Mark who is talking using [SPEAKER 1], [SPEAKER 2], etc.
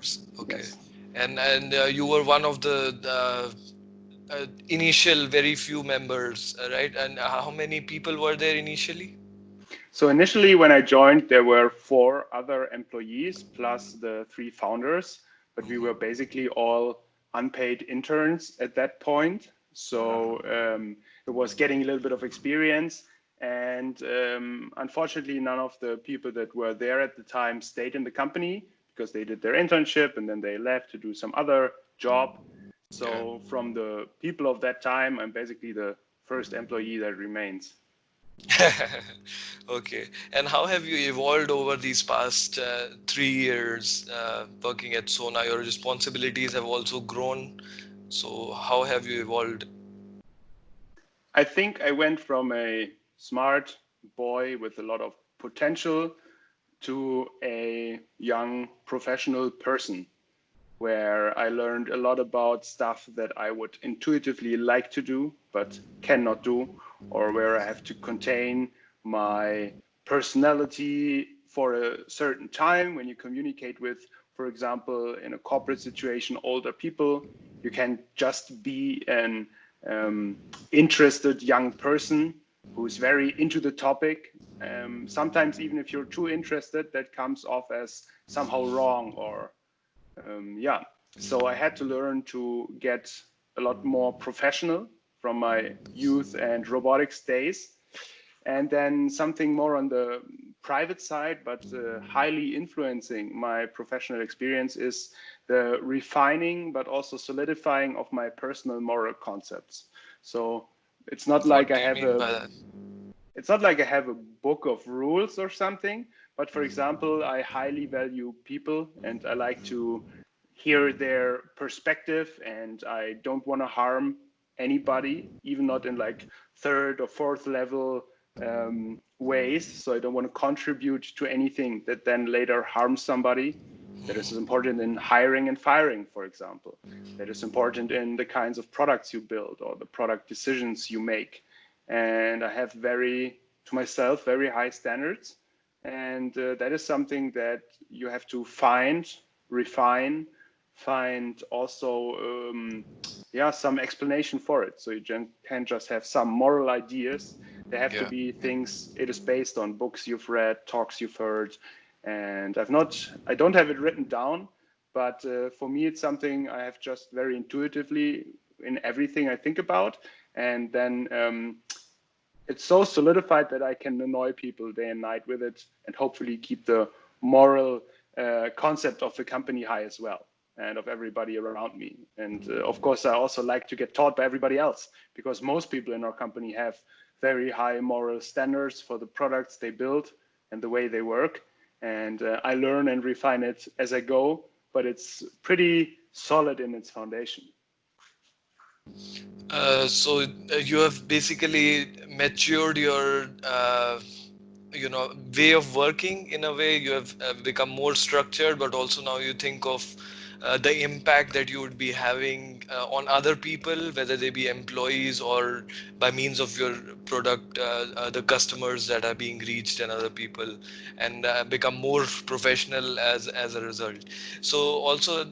[SPEAKER 1] years. Okay.
[SPEAKER 2] Yes.
[SPEAKER 1] And you were one of the initial very few members, right? And how many people were there initially?
[SPEAKER 2] So initially, when I joined, there were four other employees plus the three founders, but we were basically all unpaid interns at that point. So it was getting a little bit of experience. And unfortunately, none of the people that were there at the time stayed in the company because they did their internship and then they left to do some other job.
[SPEAKER 1] Yeah.
[SPEAKER 2] So from the people of that time, I'm basically the first employee that remains.
[SPEAKER 1] Okay. And how have you evolved over these past 3 years working at Sona? Your responsibilities have also grown. So how have you evolved?
[SPEAKER 2] I think I went from a smart boy with a lot of potential to a young professional person where I learned a lot about stuff that I would intuitively like to do but cannot do, or where I have to contain my personality for a certain time. When you communicate with, for example, in a corporate situation, older people, you can just be an interested young person who's very into the topic. Sometimes, even if you're too interested, that comes off as somehow wrong or yeah. So I had to learn to get a lot more professional from my youth and robotics days. And then something more on the private side, but highly influencing my professional experience is the refining, but also solidifying of my personal moral concepts. So it's not like
[SPEAKER 1] What
[SPEAKER 2] I
[SPEAKER 1] do you
[SPEAKER 2] have
[SPEAKER 1] mean
[SPEAKER 2] a
[SPEAKER 1] by that?
[SPEAKER 2] it's not like I have a book of rules or something, but for example, I highly value people and I like to hear their perspective and I don't want to harm anybody, even not in like third or fourth level ways. So I don't want to contribute to anything that then later harms somebody. That is important in hiring and firing, for example. That is important in the kinds of products you build or the product decisions you make. And I have to myself, very high standards. And that is something that you have to refine, find also, yeah, some explanation for it. So you can't just have some moral ideas. There have to
[SPEAKER 1] Yeah.
[SPEAKER 2] be things. It is based on books you've read, talks you've heard, and I don't have it written down, but for me, it's something I have just very intuitively in everything I think about, and then it's so solidified that I can annoy people day and night with it, and hopefully keep the moral concept of the company high as well, and of everybody around me. And of course, I also like to get taught by everybody else because most people in our company have very high moral standards for the products they build and the way they work. And I learn and refine it as I go, but it's pretty solid in its foundation.
[SPEAKER 1] So you have basically matured your way of working. In a way you have become more structured, but also now you think of the impact that you would be having on other people, whether they be employees or by means of your product, the customers that are being reached and other people, and become more professional as a result. So also